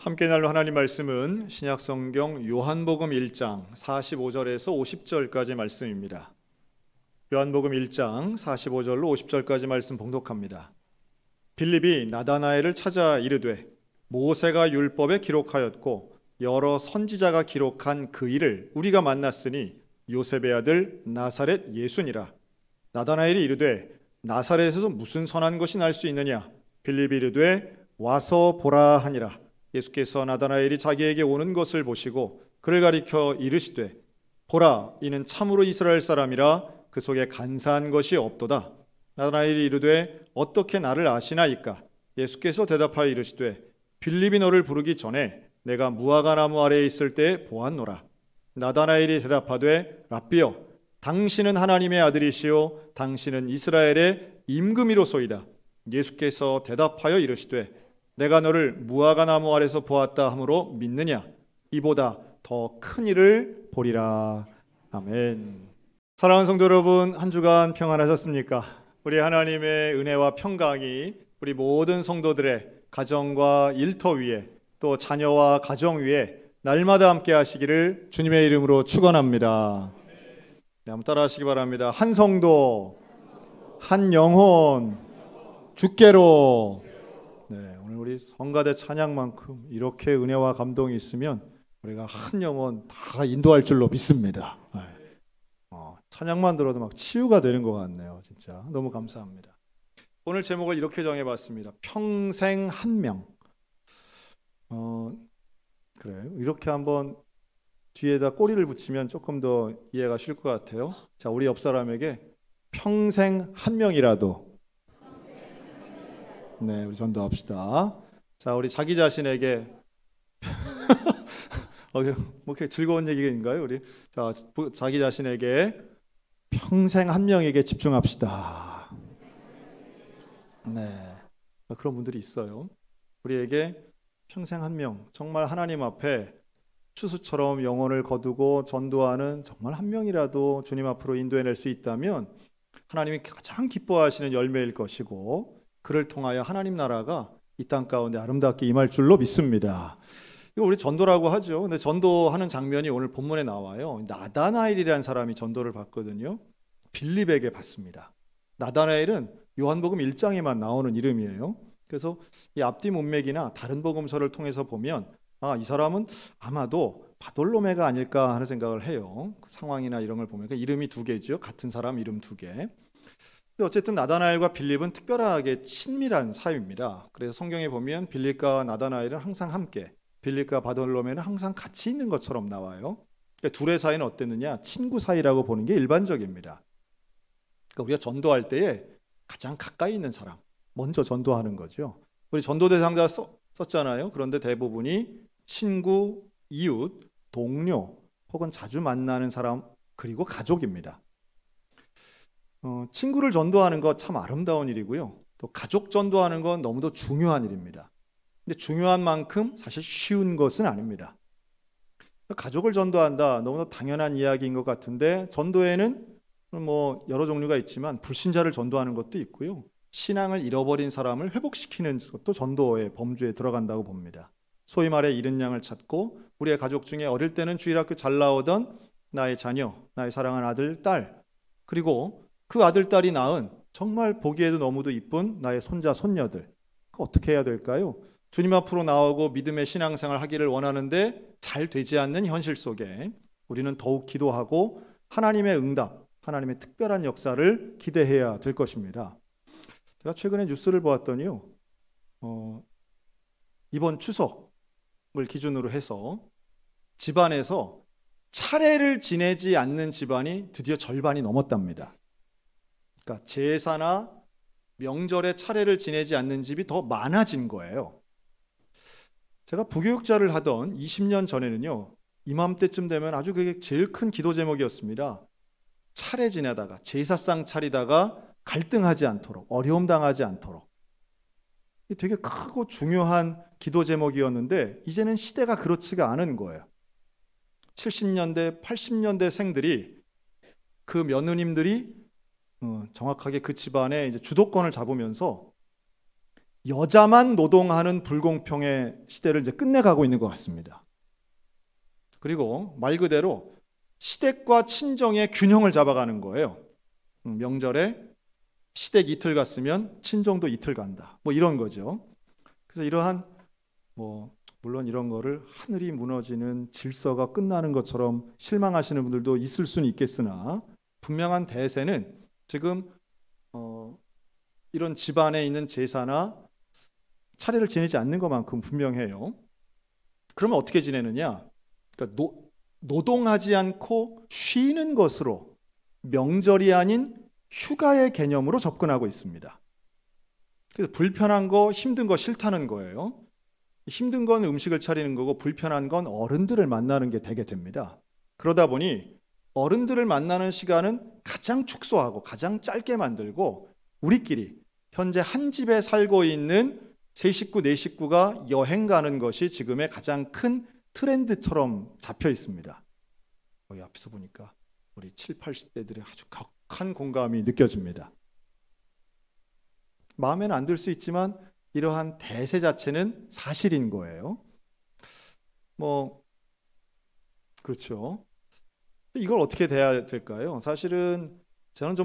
함께 나눌 하나님 말씀은 신약성경 요한복음 1장 45절에서 50절까지 말씀입니다. 요한복음 1장 45절로 50절까지 말씀 봉독합니다. 빌립이 나다나엘을 찾아 이르되 모세가 율법에 기록하였고 여러 선지자가 기록한 그 일을 우리가 만났으니 요셉의 아들 나사렛 예수니라. 나다나엘이 이르되 나사렛에서 무슨 선한 것이 날 수 있느냐? 빌립이 이르되 와서 보라 하니라. 예수께서 나다나엘이 자기에게 오는 것을 보시고 그를 가리켜 이르시되 보라, 이는 참으로 이스라엘 사람이라 그 속에 간사한 것이 없도다. 나다나엘이 이르되 어떻게 나를 아시나이까? 예수께서 대답하여 이르시되 빌립이 너를 부르기 전에 내가 무화과 나무 아래에 있을 때 보았노라. 나다나엘이 대답하되 랍비여, 당신은 하나님의 아들이시요 당신은 이스라엘의 임금이로소이다. 예수께서 대답하여 이르시되 내가 너를 무화과 나무 아래서 보았다 하므로 믿느냐? 이보다 더 큰 일을 보리라. 아멘. 사랑하는 성도 여러분, 한 주간 평안하셨습니까? 우리 하나님의 은혜와 평강이 우리 모든 성도들의 가정과 일터 위에 또 자녀와 가정 위에 날마다 함께 하시기를 주님의 이름으로 축원합니다. 네, 한번 따라 하시기 바랍니다. 한 성도, 한 영혼, 주께로. 네, 오늘 우리 성가대 찬양만큼 이렇게 은혜와 감동이 있으면 우리가 한 영혼 다 인도할 줄로 믿습니다. 네. 찬양만 들어도 막 치유가 되는 것 같네요. 진짜 너무 감사합니다. 오늘 제목을 이렇게 정해봤습니다. 평생 한 명. 그래요. 이렇게 한번 뒤에다 꼬리를 붙이면 조금 더 이해가 쉬울 것 같아요. 자, 우리 옆 사람에게 평생 한 명이라도. 네, 우리 전도합시다. 자, 우리 자기 자신에게 뭐 이렇게 즐거운 얘기인가요, 우리? 자, 자기 자신에게 평생 한 명에게 집중합시다. 네, 그런 분들이 있어요. 우리에게 평생 한 명, 정말 하나님 앞에 추수처럼 영혼을 거두고 전도하는 정말 한 명이라도 주님 앞으로 인도해낼 수 있다면 하나님이 가장 기뻐하시는 열매일 것이고 그를 통하여 하나님 나라가 이 땅 가운데 아름답게 임할 줄로 믿습니다. 이거 우리 전도라고 하죠. 근데 전도하는 장면이 오늘 본문에 나와요. 나다나엘이라는 사람이 전도를 받거든요. 빌립에게 받습니다. 나다나엘은 요한복음 1장에만 나오는 이름이에요. 그래서 이 앞뒤 문맥이나 다른 복음서를 통해서 보면 이 사람은 아마도 바돌로메가 아닐까 하는 생각을 해요. 그 상황이나 이런 걸 보면 이름이 두 개죠. 같은 사람 이름 두 개. 어쨌든 나다나엘과 빌립은 특별하게 친밀한 사이입니다. 그래서 성경에 보면 빌립과 나다나엘은 항상 함께, 빌립과 바돌로메는 항상 같이 있는 것처럼 나와요. 그러니까 둘의 사이는 어땠느냐? 친구 사이라고 보는 게 일반적입니다. 그러니까 우리가 전도할 때에 가장 가까이 있는 사람 먼저 전도하는 거죠. 우리 전도 대상자 썼잖아요. 그런데 대부분이 친구, 이웃, 동료 혹은 자주 만나는 사람 그리고 가족입니다. 친구를 전도하는 것 참 아름다운 일이고요. 또 가족 전도하는 건 너무도 중요한 일입니다. 근데 중요한 만큼 사실 쉬운 것은 아닙니다. 가족을 전도한다, 너무나 당연한 이야기인 것 같은데 전도에는 뭐 여러 종류가 있지만 불신자를 전도하는 것도 있고요. 신앙을 잃어버린 사람을 회복시키는 것도 전도의 범주에 들어간다고 봅니다. 소위 말해 잃은 양을 찾고 우리의 가족 중에 어릴 때는 주일학교 잘 나오던 나의 자녀, 나의 사랑하는 아들, 딸, 그리고 그 아들, 딸이 낳은 정말 보기에도 너무도 이쁜 나의 손자, 손녀들, 어떻게 해야 될까요? 주님 앞으로 나오고 믿음의 신앙생활 하기를 원하는데 잘 되지 않는 현실 속에 우리는 더욱 기도하고 하나님의 응답, 하나님의 특별한 역사를 기대해야 될 것입니다. 제가 최근에 뉴스를 보았더니요, 이번 추석을 기준으로 해서 집안에서 차례를 지내지 않는 집안이 드디어 절반이 넘었답니다. 그러니까 제사나 명절에 차례를 지내지 않는 집이 더 많아진 거예요. 제가 부교육자를 하던 20년 전에는요, 이맘때쯤 되면 아주 그게 제일 큰 기도 제목이었습니다. 차례 지내다가 제사상 차리다가 갈등하지 않도록, 어려움 당하지 않도록. 되게 크고 중요한 기도 제목이었는데 이제는 시대가 그렇지가 않은 거예요. 70년대, 80년대 생들이 그 며느님들이 정확하게 그 집안의 이제 주도권을 잡으면서 여자만 노동하는 불공평의 시대를 이제 끝내가고 있는 것 같습니다. 그리고 말 그대로 시댁과 친정의 균형을 잡아가는 거예요. 명절에 시댁 이틀 갔으면 친정도 이틀 간다. 뭐 이런 거죠. 그래서 이러한 물론 이런 거를 하늘이 무너지는 질서가 끝나는 것처럼 실망하시는 분들도 있을 수는 있겠으나 분명한 대세는 지금 이런 집안에 있는 제사나 차례를 지내지 않는 것만큼 분명해요. 그러면 어떻게 지내느냐? 그러니까 노동하지 않고 쉬는 것으로 명절이 아닌 휴가의 개념으로 접근하고 있습니다. 그래서 불편한 거, 힘든 거 싫다는 거예요. 힘든 건 음식을 차리는 거고 불편한 건 어른들을 만나는 게 되게 됩니다. 그러다 보니 어른들을 만나는 시간은 가장 축소하고 가장 짧게 만들고 우리끼리 현재 한 집에 살고 있는 세 식구, 네 식구가 여행 가는 것이 지금의 가장 큰 트렌드처럼 잡혀 있습니다. 여기 앞에서 보니까 우리 7, 80대들의 아주 격한 공감이 느껴집니다. 마음에는 안 들 수 있지만 이러한 대세 자체는 사실인 거예요. 그렇죠. 이걸 어떻게 돼야 될까요? 사실은 저는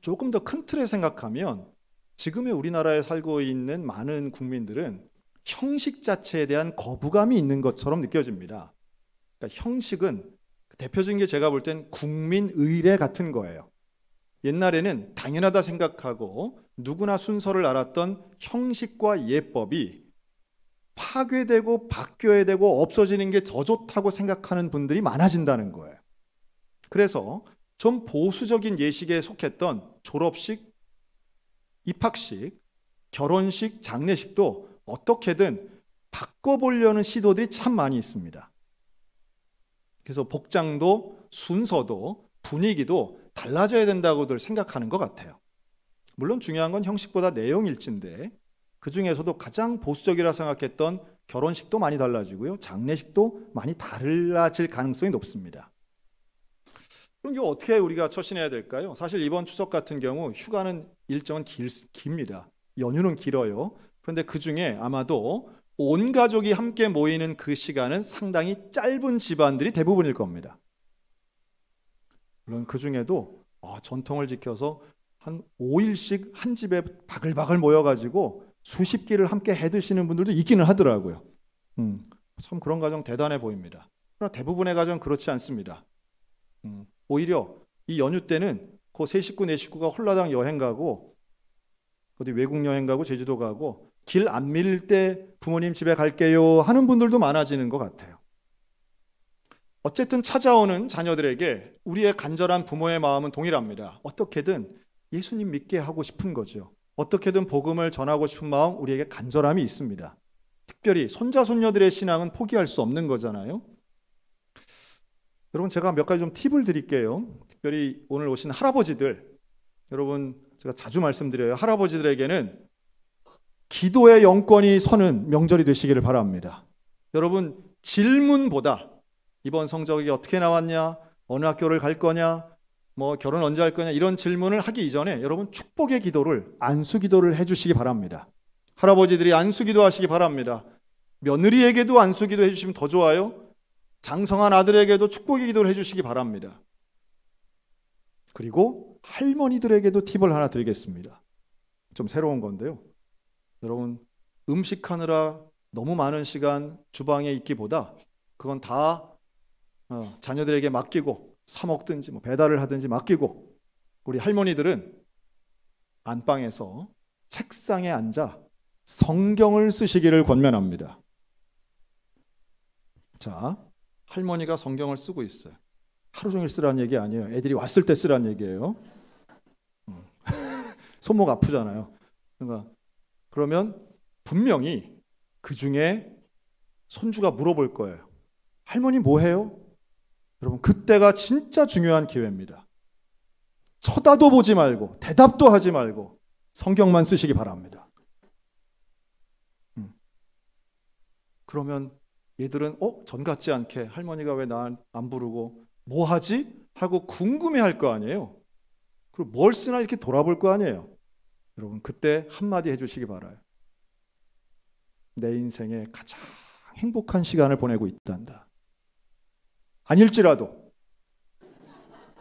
조금 더 큰 틀에 생각하면 지금의 우리나라에 살고 있는 많은 국민들은 형식 자체에 대한 거부감이 있는 것처럼 느껴집니다. 그러니까 형식은 대표적인 게 제가 볼 땐 국민의례 같은 거예요. 옛날에는 당연하다 생각하고 누구나 순서를 알았던 형식과 예법이 파괴되고 바뀌어야 되고 없어지는 게 더 좋다고 생각하는 분들이 많아진다는 거예요. 그래서 좀 보수적인 예식에 속했던 졸업식, 입학식, 결혼식, 장례식도 어떻게든 바꿔보려는 시도들이 참 많이 있습니다. 그래서 복장도 순서도 분위기도 달라져야 된다고들 생각하는 것 같아요. 물론 중요한 건 형식보다 내용일진데 그 중에서도 가장 보수적이라 생각했던 결혼식도 많이 달라지고요. 장례식도 많이 달라질 가능성이 높습니다. 그럼 이거 어떻게 우리가 처신해야 될까요? 사실 이번 추석 같은 경우 휴가는 일정은 깁니다. 연휴는 길어요. 그런데 그 중에 아마도 온 가족이 함께 모이는 그 시간은 상당히 짧은 집안들이 대부분일 겁니다. 물론 그 중에도 전통을 지켜서 한 5일씩 한 집에 바글바글 모여가지고 수십 끼를 함께 해 드시는 분들도 있기는 하더라고요. 참 그런 가정 대단해 보입니다. 그러나 대부분의 가정은 그렇지 않습니다. 오히려 이 연휴 때는 그 세 식구, 네 식구가 홀라당 여행 가고 어디 외국 여행 가고 제주도 가고 길 안 밀릴 때 부모님 집에 갈게요 하는 분들도 많아지는 것 같아요. 어쨌든 찾아오는 자녀들에게 우리의 간절한 부모의 마음은 동일합니다. 어떻게든 예수님 믿게 하고 싶은 거죠. 어떻게든 복음을 전하고 싶은 마음 우리에게 간절함이 있습니다. 특별히 손자 손녀들의 신앙은 포기할 수 없는 거잖아요. 여러분 제가 몇 가지 좀 팁을 드릴게요. 특별히 오늘 오신 할아버지들, 여러분 제가 자주 말씀드려요. 할아버지들에게는 기도의 영권이 서는 명절이 되시기를 바랍니다. 여러분 질문보다 이번 성적이 어떻게 나왔냐, 어느 학교를 갈 거냐, 결혼 언제 할 거냐 이런 질문을 하기 이전에 여러분 축복의 기도를, 안수 기도를 해주시기 바랍니다. 할아버지들이 안수 기도 하시기 바랍니다. 며느리에게도 안수 기도 해주시면 더 좋아요. 장성한 아들에게도 축복의 기도를 해주시기 바랍니다. 그리고 할머니들에게도 팁을 하나 드리겠습니다. 좀 새로운 건데요. 여러분 음식하느라 너무 많은 시간 주방에 있기보다 그건 다 자녀들에게 맡기고 사 먹든지 배달을 하든지 맡기고 우리 할머니들은 안방에서 책상에 앉아 성경을 쓰시기를 권면합니다. 자, 할머니가 성경을 쓰고 있어요. 하루 종일 쓰라는 얘기 아니에요. 애들이 왔을 때 쓰라는 얘기예요. 손목 아프잖아요. 그러면 분명히 그 중에 손주가 물어볼 거예요. 할머니 뭐 해요? 여러분 그때가 진짜 중요한 기회입니다. 쳐다도 보지 말고 대답도 하지 말고 성경만 쓰시기 바랍니다. 그러면 얘들은 전 같지 않게 할머니가 왜 나 안 부르고 뭐 하지? 하고 궁금해할 거 아니에요. 그리고 뭘 쓰나 이렇게 돌아볼 거 아니에요. 여러분 그때 한마디 해주시기 바라요. 내 인생에 가장 행복한 시간을 보내고 있단다. 아닐지라도,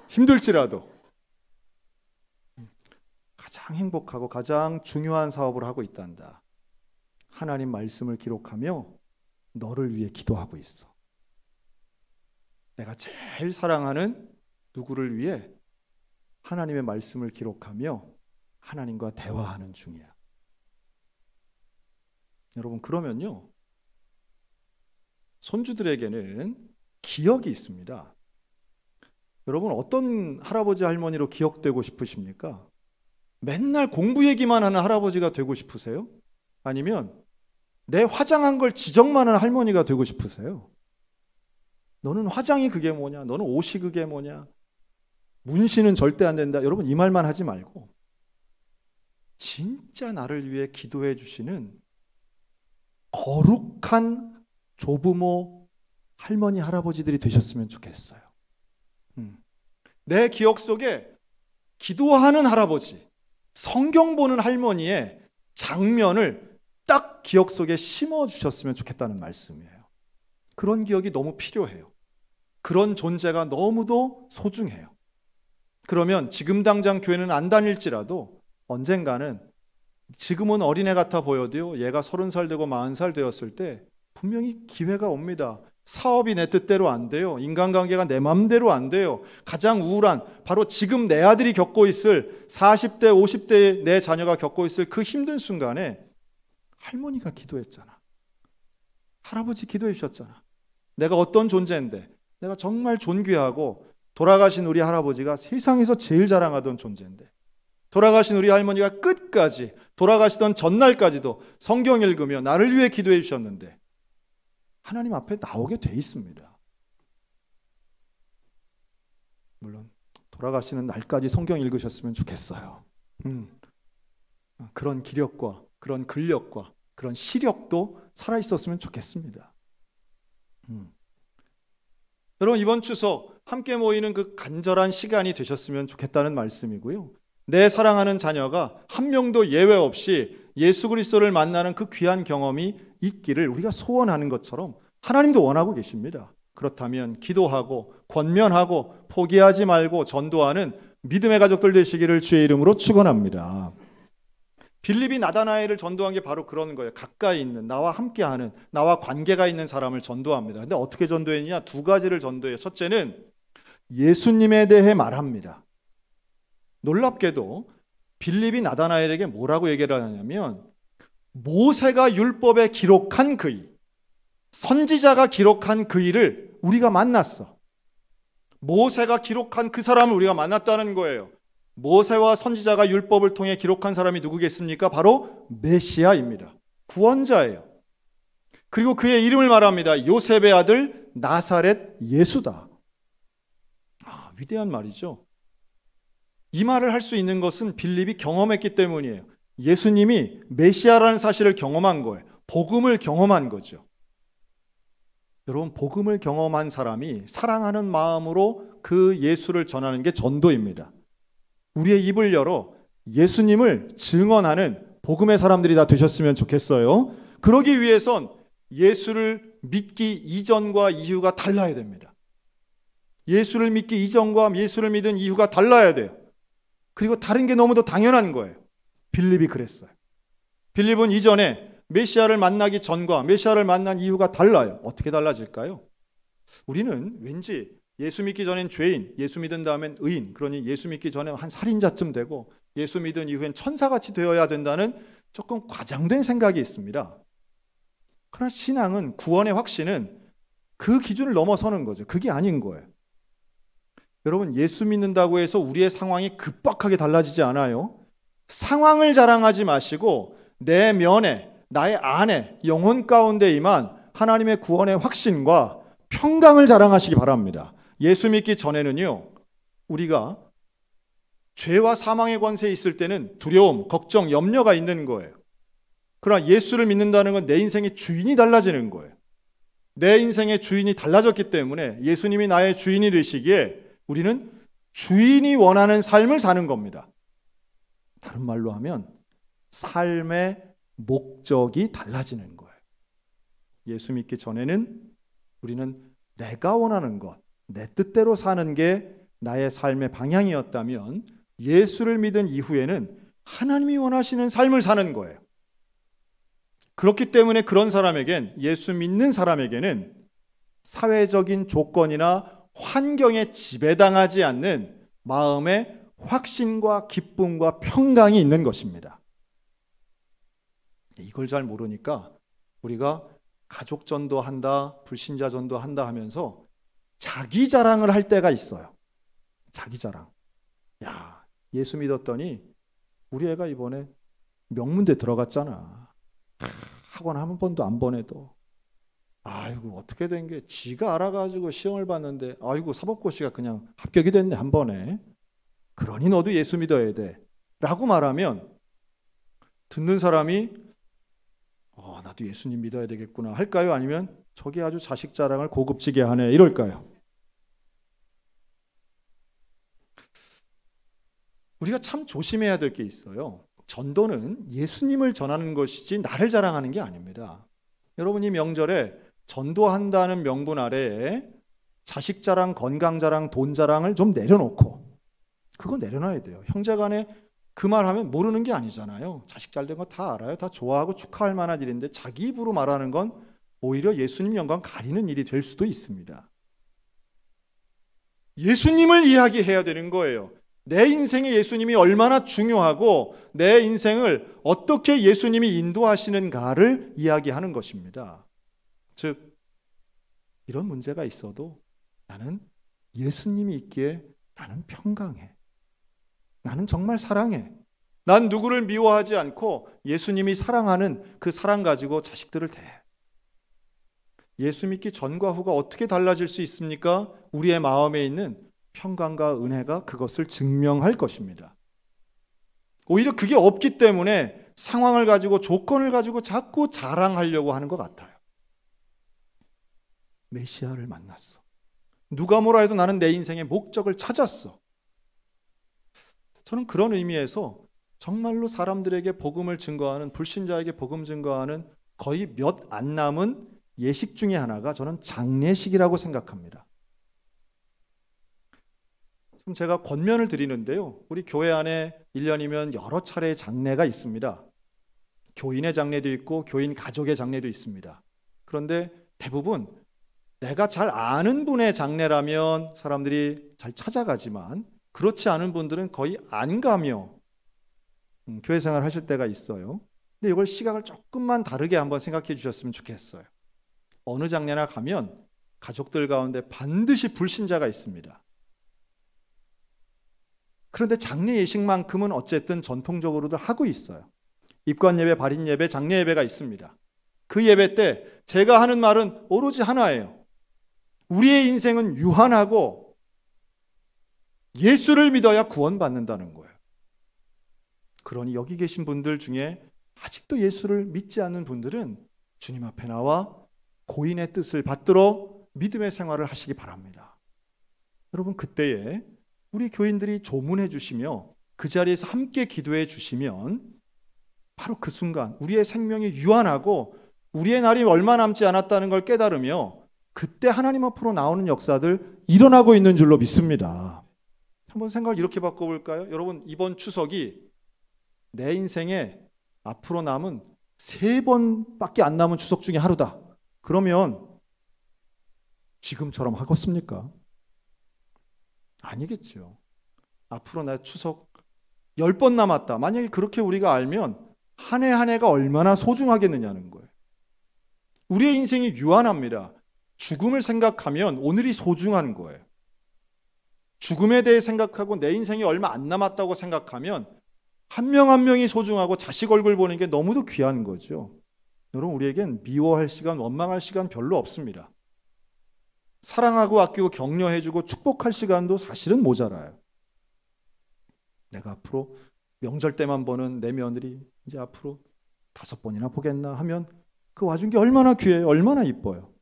힘들지라도 가장 행복하고 가장 중요한 사업을 하고 있단다. 하나님 말씀을 기록하며 너를 위해 기도하고 있어. 내가 제일 사랑하는 누구를 위해 하나님의 말씀을 기록하며 하나님과 대화하는 중이야. 여러분, 그러면요, 손주들에게는 기억이 있습니다. 여러분, 어떤 할아버지 할머니로 기억되고 싶으십니까? 맨날 공부 얘기만 하는 할아버지가 되고 싶으세요? 아니면 내 화장한 걸 지적만 하는 할머니가 되고 싶으세요? 너는 화장이 그게 뭐냐? 너는 옷이 그게 뭐냐? 문신은 절대 안 된다. 여러분, 이 말만 하지 말고 진짜 나를 위해 기도해 주시는 거룩한 조부모 할머니 할아버지들이 되셨으면 좋겠어요. 내 기억 속에 기도하는 할아버지, 성경 보는 할머니의 장면을 딱 기억 속에 심어주셨으면 좋겠다는 말씀이에요. 그런 기억이 너무 필요해요. 그런 존재가 너무도 소중해요. 그러면 지금 당장 교회는 안 다닐지라도 언젠가는, 지금은 어린애 같아 보여도요, 얘가 30살 되고 40살 되었을 때 분명히 기회가 옵니다. 사업이 내 뜻대로 안 돼요. 인간관계가 내 맘대로 안 돼요. 가장 우울한, 바로 지금 내 아들이 겪고 있을 40대, 50대의 내 자녀가 겪고 있을 그 힘든 순간에 할머니가 기도했잖아. 할아버지 기도해 주셨잖아. 내가 어떤 존재인데, 내가 정말 존귀하고 돌아가신 우리 할아버지가 세상에서 제일 자랑하던 존재인데, 돌아가신 우리 할머니가 끝까지, 돌아가시던 전날까지도 성경 읽으며 나를 위해 기도해 주셨는데 하나님 앞에 나오게 돼 있습니다. 물론 돌아가시는 날까지 성경 읽으셨으면 좋겠어요. 그런 기력과 그런 근력과 그런 시력도 살아있었으면 좋겠습니다. 여러분, 이번 추석 함께 모이는 그 간절한 시간이 되셨으면 좋겠다는 말씀이고요. 내 사랑하는 자녀가 한 명도 예외 없이 예수 그리스도를 만나는 그 귀한 경험이 있기를 우리가 소원하는 것처럼 하나님도 원하고 계십니다. 그렇다면 기도하고 권면하고 포기하지 말고 전도하는 믿음의 가족들 되시기를 주의 이름으로 축원합니다. 빌립이 나다나엘을 전도한 게 바로 그런 거예요. 가까이 있는, 나와 함께하는, 나와 관계가 있는 사람을 전도합니다. 근데 어떻게 전도했냐? 두 가지를 전도해요. 첫째는 예수님에 대해 말합니다. 놀랍게도 빌립이 나다나엘에게 뭐라고 얘기를 하냐면, 모세가 율법에 기록한 그 일, 선지자가 기록한 그 일을 우리가 만났어. 모세가 기록한 그 사람을 우리가 만났다는 거예요. 모세와 선지자가 율법을 통해 기록한 사람이 누구겠습니까? 바로 메시아입니다. 구원자예요. 그리고 그의 이름을 말합니다. 요셉의 아들 나사렛 예수다. 위대한 말이죠. 이 말을 할 수 있는 것은 빌립이 경험했기 때문이에요. 예수님이 메시아라는 사실을 경험한 거예요. 복음을 경험한 거죠. 여러분, 복음을 경험한 사람이 사랑하는 마음으로 그 예수를 전하는 게 전도입니다. 우리의 입을 열어 예수님을 증언하는 복음의 사람들이 다 되셨으면 좋겠어요. 그러기 위해선 예수를 믿기 이전과 이후가 달라야 됩니다. 예수를 믿기 이전과 예수를 믿은 이후가 달라야 돼요. 그리고 다른 게 너무도 당연한 거예요. 빌립이 그랬어요. 빌립은 이전에 메시아를 만나기 전과 메시아를 만난 이후가 달라요. 어떻게 달라질까요? 우리는 왠지 예수 믿기 전엔 죄인, 예수 믿은 다음엔 의인, 그러니 예수 믿기 전에 한 살인자쯤 되고 예수 믿은 이후엔 천사같이 되어야 된다는 조금 과장된 생각이 있습니다. 그러나 신앙은, 구원의 확신은 그 기준을 넘어서는 거죠. 그게 아닌 거예요. 여러분, 예수 믿는다고 해서 우리의 상황이 급박하게 달라지지 않아요. 상황을 자랑하지 마시고 내면에, 나의 안에, 영혼 가운데 임한 하나님의 구원의 확신과 평강을 자랑하시기 바랍니다. 예수 믿기 전에는요, 우리가 죄와 사망의 권세에 있을 때는 두려움, 걱정, 염려가 있는 거예요. 그러나 예수를 믿는다는 건 내 인생의 주인이 달라지는 거예요. 내 인생의 주인이 달라졌기 때문에 예수님이 나의 주인이 되시기에 우리는 주인이 원하는 삶을 사는 겁니다. 다른 말로 하면 삶의 목적이 달라지는 거예요. 예수 믿기 전에는 우리는 내가 원하는 것, 내 뜻대로 사는 게 나의 삶의 방향이었다면 예수를 믿은 이후에는 하나님이 원하시는 삶을 사는 거예요. 그렇기 때문에 그런 사람에겐, 예수 믿는 사람에게는 사회적인 조건이나 환경에 지배당하지 않는 마음의 확신과 기쁨과 평강이 있는 것입니다. 이걸 잘 모르니까 우리가 가족 전도한다, 불신자 전도한다 하면서 자기 자랑을 할 때가 있어요. 자기 자랑. 야, 예수 믿었더니 우리 애가 이번에 명문대 들어갔잖아. 학원 한 번도 안 보내도. 아이고, 어떻게 된 게 지가 알아가지고 시험을 봤는데 아이고, 사법고시가 그냥 합격이 됐네, 한 번에. 그러니 너도 예수 믿어야 돼 라고 말하면 듣는 사람이 나도 예수님 믿어야 되겠구나 할까요? 아니면 저게 아주 자식 자랑을 고급지게 하네 이럴까요? 우리가 참 조심해야 될 게 있어요. 전도는 예수님을 전하는 것이지 나를 자랑하는 게 아닙니다. 여러분, 이 명절에 전도한다는 명분 아래에 자식 자랑, 건강 자랑, 돈 자랑을 좀 내려놓고, 그거 내려놔야 돼요. 형제간에 그 말하면 모르는 게 아니잖아요. 자식 잘 된 거 다 알아요. 다 좋아하고 축하할 만한 일인데 자기 입으로 말하는 건 오히려 예수님 영광 가리는 일이 될 수도 있습니다. 예수님을 이야기해야 되는 거예요. 내 인생에 예수님이 얼마나 중요하고 내 인생을 어떻게 예수님이 인도하시는가를 이야기하는 것입니다. 즉, 이런 문제가 있어도 나는 예수님이 있기에 나는 평강해. 나는 정말 사랑해. 난 누구를 미워하지 않고 예수님이 사랑하는 그 사랑 가지고 자식들을 대해. 예수 믿기 전과 후가 어떻게 달라질 수 있습니까? 우리의 마음에 있는 평강과 은혜가 그것을 증명할 것입니다. 오히려 그게 없기 때문에 상황을 가지고, 조건을 가지고 자꾸 자랑하려고 하는 것 같아요. 메시아를 만났어. 누가 뭐라 해도 나는 내 인생의 목적을 찾았어. 저는 그런 의미에서 정말로 사람들에게 복음을 증거하는, 불신자에게 복음 증거하는 거의 몇 안 남은 예식 중에 하나가 저는 장례식이라고 생각합니다. 좀 제가 권면을 드리는데요. 우리 교회 안에 1년이면 여러 차례의 장례가 있습니다. 교인의 장례도 있고 교인 가족의 장례도 있습니다. 그런데 대부분 내가 잘 아는 분의 장례라면 사람들이 잘 찾아가지만 그렇지 않은 분들은 거의 안 가며 교회 생활 하실 때가 있어요. 근데 이걸 시각을 조금만 다르게 한번 생각해 주셨으면 좋겠어요. 어느 장례나 가면 가족들 가운데 반드시 불신자가 있습니다. 그런데 장례 예식만큼은 어쨌든 전통적으로들 하고 있어요. 입관 예배, 발인 예배, 장례 예배가 있습니다. 그 예배 때 제가 하는 말은 오로지 하나예요. 우리의 인생은 유한하고 예수를 믿어야 구원받는다는 거예요. 그러니 여기 계신 분들 중에 아직도 예수를 믿지 않는 분들은 주님 앞에 나와 고인의 뜻을 받들어 믿음의 생활을 하시기 바랍니다. 여러분, 그때에 우리 교인들이 조문해 주시며 그 자리에서 함께 기도해 주시면 바로 그 순간 우리의 생명이 유한하고 우리의 날이 얼마 남지 않았다는 걸 깨달으며 그때 하나님 앞으로 나오는 역사들 일어나고 있는 줄로 믿습니다. 한번 생각을 이렇게 바꿔볼까요? 여러분, 이번 추석이 내 인생에 앞으로 남은 3번밖에 안 남은 추석 중에 하루다. 그러면 지금처럼 하겠습니까? 아니겠죠. 앞으로 내 추석 10번 남았다. 만약에 그렇게 우리가 알면 한 해 한 해가 얼마나 소중하겠느냐는 거예요. 우리의 인생이 유한합니다. 죽음을 생각하면 오늘이 소중한 거예요. 죽음에 대해 생각하고 내 인생이 얼마 안 남았다고 생각하면 한 명 한 명이 소중하고 자식 얼굴 보는 게 너무도 귀한 거죠. 여러분, 우리에겐 미워할 시간, 원망할 시간 별로 없습니다. 사랑하고 아끼고 격려해주고 축복할 시간도 사실은 모자라요. 내가 앞으로 명절 때만 보는 내 며느리 이제 앞으로 5번이나 보겠나 하면 그 와준 게 얼마나 귀해요. 얼마나 이뻐요.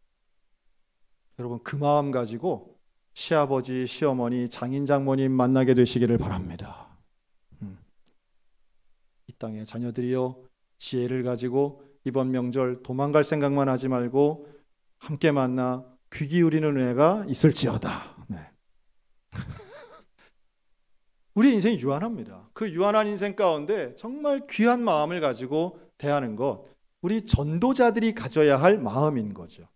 여러분, 그 마음 가지고 시아버지, 시어머니, 장인, 장모님 만나게 되시기를 바랍니다. 이 땅의 자녀들이여, 지혜를 가지고 이번 명절 도망갈 생각만 하지 말고 함께 만나 귀 기울이는 은혜가 있을지어다. 네. 우리 인생이 유한합니다. 그 유한한 인생 가운데 정말 귀한 마음을 가지고 대하는 것, 우리 전도자들이 가져야 할 마음인 거죠.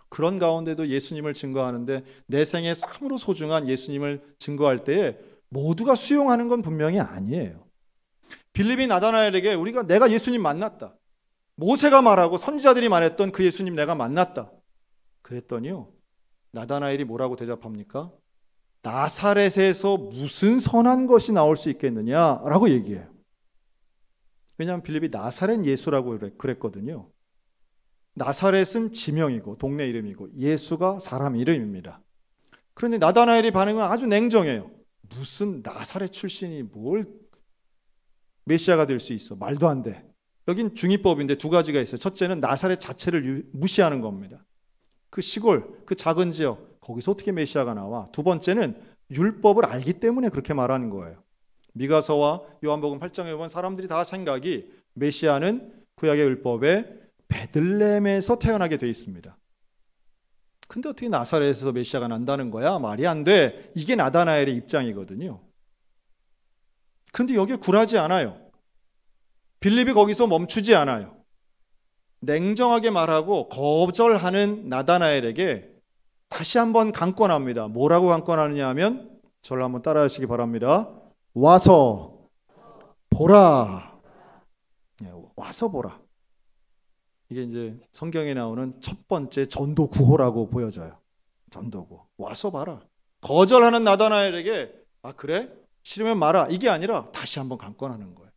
그런 가운데도 예수님을 증거하는데 내 생에 참으로 소중한 예수님을 증거할 때에 모두가 수용하는 건 분명히 아니에요. 빌립이 나다나엘에게 내가 예수님 만났다. 모세가 말하고 선지자들이 말했던 그 예수님 내가 만났다. 그랬더니요, 나다나엘이 뭐라고 대답합니까? 나사렛에서 무슨 선한 것이 나올 수 있겠느냐라고 얘기해요. 왜냐하면 빌립이 나사렛 예수라고 그랬거든요. 나사렛은 지명이고 동네 이름이고 예수가 사람 이름입니다. 그런데 나다나엘의 반응은 아주 냉정해요. 무슨 나사렛 출신이 뭘 메시아가 될 수 있어? 말도 안 돼. 여긴 중의법인데 두 가지가 있어요. 첫째는 나사렛 자체를 무시하는 겁니다. 그 시골, 그 작은 지역, 거기서 어떻게 메시아가 나와? 두 번째는 율법을 알기 때문에 그렇게 말하는 거예요. 미가서와 요한복음 8장에 보면 사람들이 다 생각이 메시아는 구약의 율법에 베들레헴에서 태어나게 돼 있습니다. 근데 어떻게 나사렛에서 메시아가 난다는 거야? 말이 안 돼. 이게 나다나엘의 입장이거든요. 그런데 여기에 굴하지 않아요. 빌립이 거기서 멈추지 않아요. 냉정하게 말하고 거절하는 나다나엘에게 다시 한번 강권합니다. 뭐라고 강권하느냐 하면 저를 한번 따라하시기 바랍니다. 와서 보라. 와서 보라. 이게 이제 성경에 나오는 첫 번째 전도 구호라고 보여져요. 전도구. 와서 봐라. 거절하는 나다나엘에게 그래? 싫으면 말아. 이게 아니라 다시 한번 강권하는 거예요.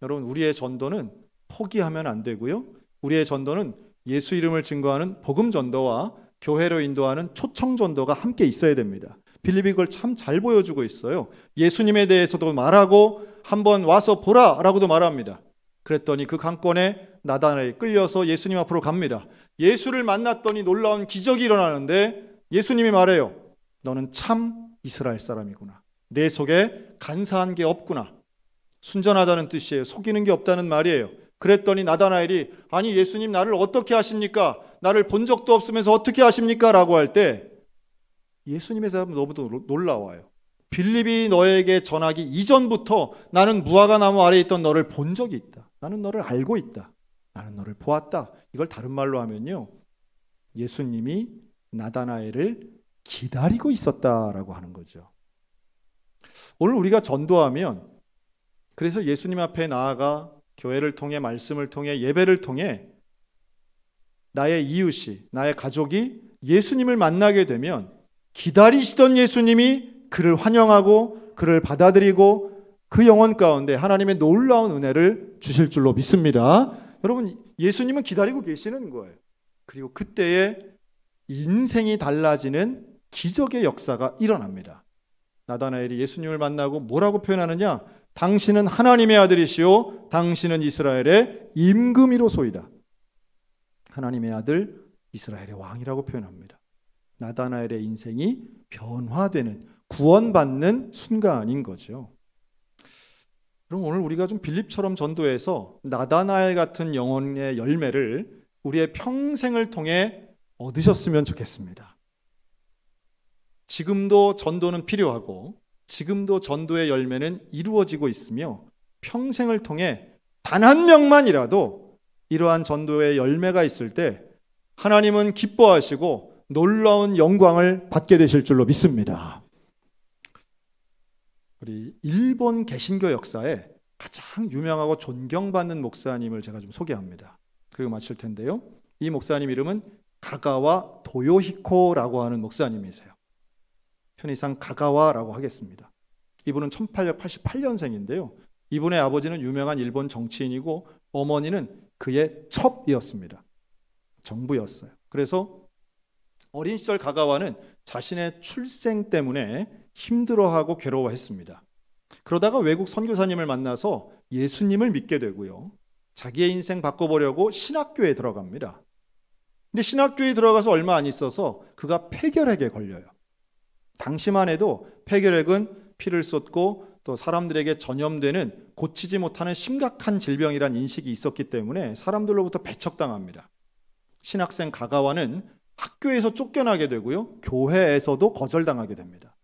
여러분, 우리의 전도는 포기하면 안 되고요. 우리의 전도는 예수 이름을 증거하는 복음 전도와 교회로 인도하는 초청 전도가 함께 있어야 됩니다. 빌립이 그걸 참 잘 보여주고 있어요. 예수님에 대해서도 말하고 한번 와서 보라라고도 말합니다. 그랬더니 그 강권에 나다나엘이 끌려서 예수님 앞으로 갑니다. 예수를 만났더니 놀라운 기적이 일어나는데 예수님이 말해요. 너는 참 이스라엘 사람이구나. 내 속에 간사한 게 없구나. 순전하다는 뜻이에요. 속이는 게 없다는 말이에요. 그랬더니 나다나엘이 아니 예수님 나를 어떻게 아십니까? 나를 본 적도 없으면서 어떻게 아십니까? 라고 할 때 예수님의 대답은 너무도 놀라워요. 빌립이 너에게 전하기 이전부터 나는 무화과 나무 아래에 있던 너를 본 적이 있다. 나는 너를 알고 있다. 나는 너를 보았다. 이걸 다른 말로 하면요, 예수님이 나다나엘을 기다리고 있었다라고 하는 거죠. 오늘 우리가 전도하면 그래서 예수님 앞에 나아가 교회를 통해 말씀을 통해 예배를 통해 나의 이웃이 나의 가족이 예수님을 만나게 되면 기다리시던 예수님이 그를 환영하고 그를 받아들이고 그 영혼 가운데 하나님의 놀라운 은혜를 주실 줄로 믿습니다. 여러분, 예수님은 기다리고 계시는 거예요. 그리고 그때에 인생이 달라지는 기적의 역사가 일어납니다. 나다나엘이 예수님을 만나고 뭐라고 표현하느냐? 당신은 하나님의 아들이시오 당신은 이스라엘의 임금이로소이다. 하나님의 아들, 이스라엘의 왕이라고 표현합니다. 나다나엘의 인생이 변화되는, 구원받는 순간인 거죠. 그럼 오늘 우리가 좀 빌립처럼 전도해서 나다나엘 같은 영혼의 열매를 우리의 평생을 통해 얻으셨으면 좋겠습니다. 지금도 전도는 필요하고 지금도 전도의 열매는 이루어지고 있으며 평생을 통해 단 한 명만이라도 이러한 전도의 열매가 있을 때 하나님은 기뻐하시고 놀라운 영광을 받게 되실 줄로 믿습니다. 우리 일본 개신교 역사에 가장 유명하고 존경받는 목사님을 제가 좀 소개합니다. 그리고 마칠 텐데요. 이 목사님 이름은 가가와 도요히코라고 하는 목사님이세요. 편의상 가가와라고 하겠습니다. 이분은 1888년생인데요. 이분의 아버지는 유명한 일본 정치인이고 어머니는 그의 첩이었습니다. 정부였어요. 그래서 어린 시절 가가와는 자신의 출생 때문에 힘들어하고 괴로워했습니다. 그러다가 외국 선교사님을 만나서 예수님을 믿게 되고요. 자기의 인생 바꿔보려고 신학교에 들어갑니다. 근데 신학교에 들어가서 얼마 안 있어서 그가 폐결핵에 걸려요. 당시만 해도 폐결핵은 피를 쏟고 또 사람들에게 전염되는 고치지 못하는 심각한 질병이란 인식이 있었기 때문에 사람들로부터 배척당합니다. 신학생 가가와는 학교에서 쫓겨나게 되고요, 교회에서도 거절당하게 됩니다.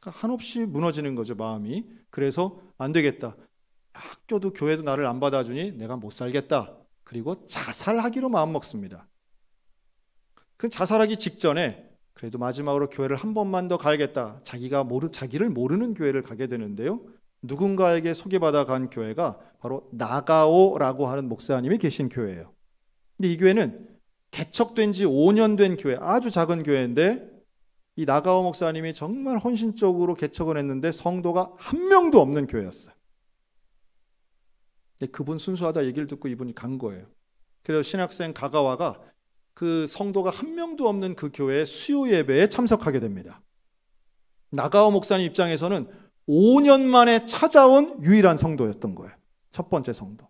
그러니까 한없이 무너지는 거죠, 마음이. 그래서 안 되겠다, 학교도 교회도 나를 안 받아주니 내가 못 살겠다. 그리고 자살하기로 마음먹습니다. 그 자살하기 직전에 그래도 마지막으로 교회를 한 번만 더 가야겠다, 자기를 모르는 교회를 가게 되는데요, 누군가에게 소개받아 간 교회가 바로 나가오라고 하는 목사님이 계신 교회예요. 근데 이 교회는 개척된 지 5년 된 교회, 아주 작은 교회인데 이 나가오 목사님이 정말 헌신적으로 개척을 했는데 성도가 한 명도 없는 교회였어요. 근데 그분 순수하다 얘기를 듣고 이분이 간 거예요. 그래서 신학생 가가와가 그 성도가 한 명도 없는 그 교회의 수요 예배에 참석하게 됩니다. 나가오 목사님 입장에서는 5년 만에 찾아온 유일한 성도였던 거예요. 첫 번째 성도.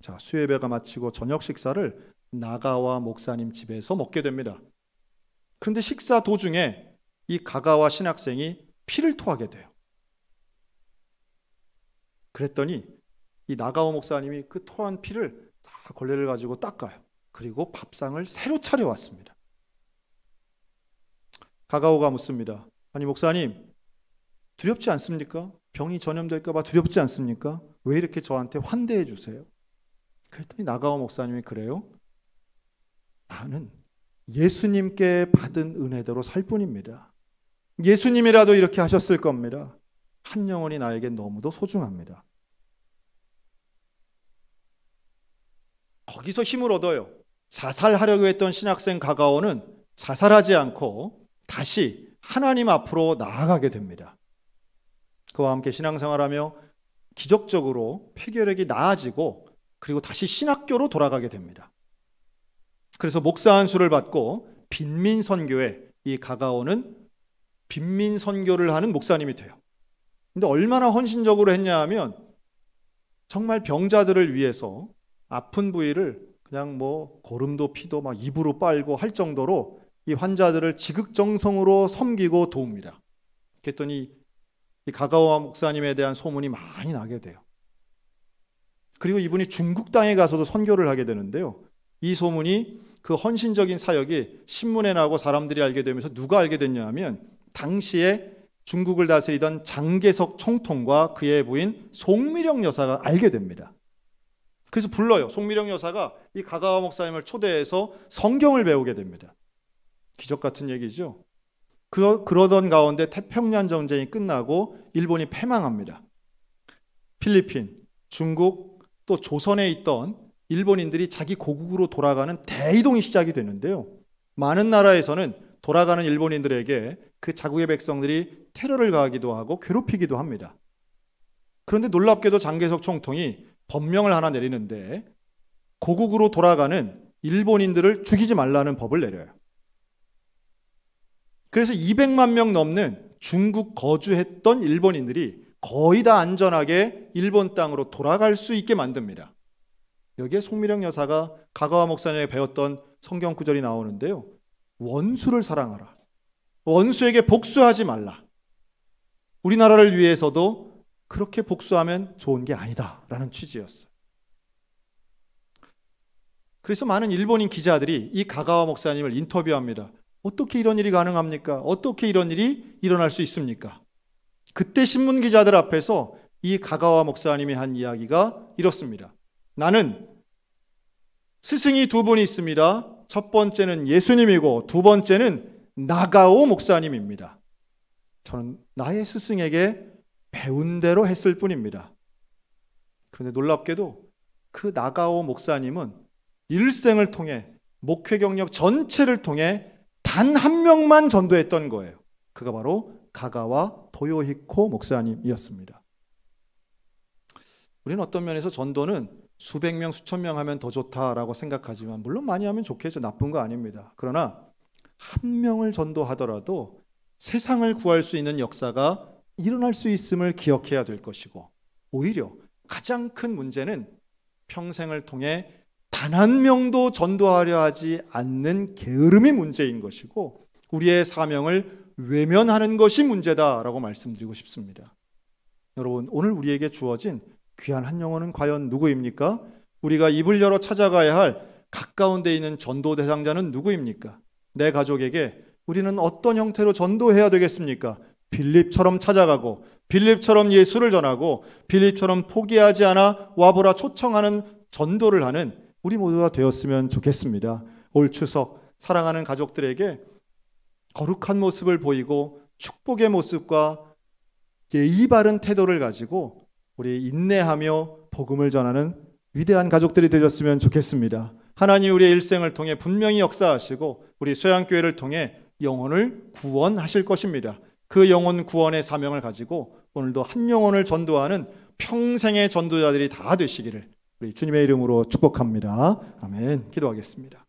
자, 수요 예배가 마치고 저녁 식사를 나가와 목사님 집에서 먹게 됩니다. 그런데 식사 도중에 이 가가와 신학생이 피를 토하게 돼요. 그랬더니 이 나가오 목사님이 그 토한 피를 다 걸레를 가지고 닦아요. 그리고 밥상을 새로 차려왔습니다. 가가오가 묻습니다. 아니 목사님, 두렵지 않습니까? 병이 전염될까 봐 두렵지 않습니까? 왜 이렇게 저한테 환대해 주세요? 그랬더니 나가오 목사님이 그래요? 나는 예수님께 받은 은혜대로 살 뿐입니다. 예수님이라도 이렇게 하셨을 겁니다. 한 영혼이 나에게 너무도 소중합니다. 거기서 힘을 얻어요. 자살하려고 했던 신학생 가가오는 자살하지 않고 다시 하나님 앞으로 나아가게 됩니다. 그와 함께 신앙생활하며 기적적으로 폐결핵이 나아지고 그리고 다시 신학교로 돌아가게 됩니다. 그래서 목사 안수를 받고 빈민선교에 이 가가오는 빈민선교를 하는 목사님이 돼요. 근데 얼마나 헌신적으로 했냐 하면 정말 병자들을 위해서 아픈 부위를 그냥 뭐 고름도 피도 막 입으로 빨고 할 정도로 이 환자들을 지극정성으로 섬기고 도웁니다. 그랬더니 이 가가오 목사님에 대한 소문이 많이 나게 돼요. 그리고 이분이 중국 땅에 가서도 선교를 하게 되는데요, 이 소문이, 그 헌신적인 사역이 신문에 나고 사람들이 알게 되면서 누가 알게 됐냐 하면 당시에 중국을 다스리던 장개석 총통과 그의 부인 송미령 여사가 알게 됩니다. 그래서 불러요. 송미령 여사가 이 가가와 목사님을 초대해서 성경을 배우게 됩니다. 기적 같은 얘기죠. 그러던 가운데 태평양 전쟁이 끝나고 일본이 패망합니다. 필리핀, 중국, 또 조선에 있던 일본인들이 자기 고국으로 돌아가는 대이동이 시작이 되는데요, 많은 나라에서는 돌아가는 일본인들에게 그 자국의 백성들이 테러를 가하기도 하고 괴롭히기도 합니다. 그런데 놀랍게도 장개석 총통이 법령을 하나 내리는데 고국으로 돌아가는 일본인들을 죽이지 말라는 법을 내려요. 그래서 200만 명 넘는 중국 거주했던 일본인들이 거의 다 안전하게 일본 땅으로 돌아갈 수 있게 만듭니다. 여기에 송미령 여사가 가가와 목사님에게 배웠던 성경 구절이 나오는데요, 원수를 사랑하라, 원수에게 복수하지 말라. 우리나라를 위해서도 그렇게 복수하면 좋은 게 아니다 라는 취지였어요. 그래서 많은 일본인 기자들이 이 가가와 목사님을 인터뷰합니다. 어떻게 이런 일이 가능합니까? 어떻게 이런 일이 일어날 수 있습니까? 그때 신문 기자들 앞에서 이 가가와 목사님이 한 이야기가 이렇습니다. 나는 스승이 두 분이 있습니다. 첫 번째는 예수님이고 두 번째는 나가오 목사님입니다. 저는 나의 스승에게 배운 대로 했을 뿐입니다. 그런데 놀랍게도 그 나가오 목사님은 일생을 통해 목회 경력 전체를 통해 단 한 명만 전도했던 거예요. 그가 바로 가가와 도요히코 목사님이었습니다. 우리는 어떤 면에서 전도는 수백 명, 수천 명 하면 더 좋다라고 생각하지만, 물론 많이 하면 좋겠죠. 나쁜 거 아닙니다. 그러나 한 명을 전도하더라도 세상을 구할 수 있는 역사가 일어날 수 있음을 기억해야 될 것이고, 오히려 가장 큰 문제는 평생을 통해 단 한 명도 전도하려 하지 않는 게으름이 문제인 것이고, 우리의 사명을 외면하는 것이 문제다라고 말씀드리고 싶습니다. 여러분, 오늘 우리에게 주어진 귀한 한 영혼은 과연 누구입니까? 우리가 입을 열어 찾아가야 할 가까운 데 있는 전도 대상자는 누구입니까? 내 가족에게 우리는 어떤 형태로 전도해야 되겠습니까? 빌립처럼 찾아가고 빌립처럼 예수를 전하고 빌립처럼 포기하지 않아 와보라 초청하는 전도를 하는 우리 모두가 되었으면 좋겠습니다. 올 추석 사랑하는 가족들에게 거룩한 모습을 보이고 축복의 모습과 예의 바른 태도를 가지고 우리 인내하며 복음을 전하는 위대한 가족들이 되셨으면 좋겠습니다. 하나님 우리의 일생을 통해 분명히 역사하시고 우리 소양교회를 통해 영혼을 구원하실 것입니다. 그 영혼 구원의 사명을 가지고 오늘도 한 영혼을 전도하는 평생의 전도자들이 다 되시기를 우리 주님의 이름으로 축복합니다. 아멘. 기도하겠습니다.